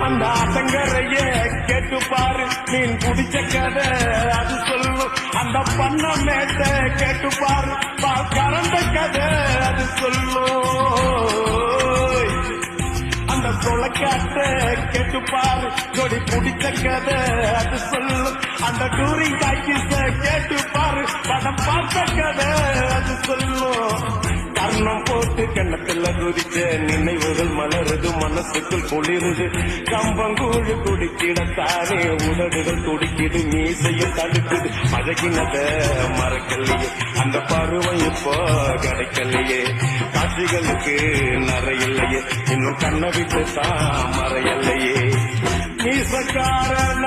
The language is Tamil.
அந்த ஆத்தங்கரைய கேட்டு பாரு மீன் குடிச்ச கதை அது சொல்லும் அந்த பண்ண மேட்ட கேட்டு பாரு பால் கறந்த கதை அது சொல்லும் அந்த தொலைக்காட்ட கேட்டு பாரு ஜோடி பிடிச்ச கதை அது சொல்லும் அந்த டூரிங் டாக்கிஸ கேட்டு பாரு படம் பார்த்த கதை அது சொல்லும் கர்ணம் போட்டு கண்ணத்துல குதிச்ச நினைவுகள் மலருது மனசுக்குள் குளிருது கம்பங்கூழு குடிக்கிடத்தானே உதடுகள் துடிக்குது மீசையும் தடுக்குது பழகினத மறக்கலையே அந்த பருவம் இப்போ கிடைக்கலையே காட்சிகளுக்கு நிறையில்லையே இன்னும் கண்ணை விட்டு தான் மறையலையே மீசக்காரன்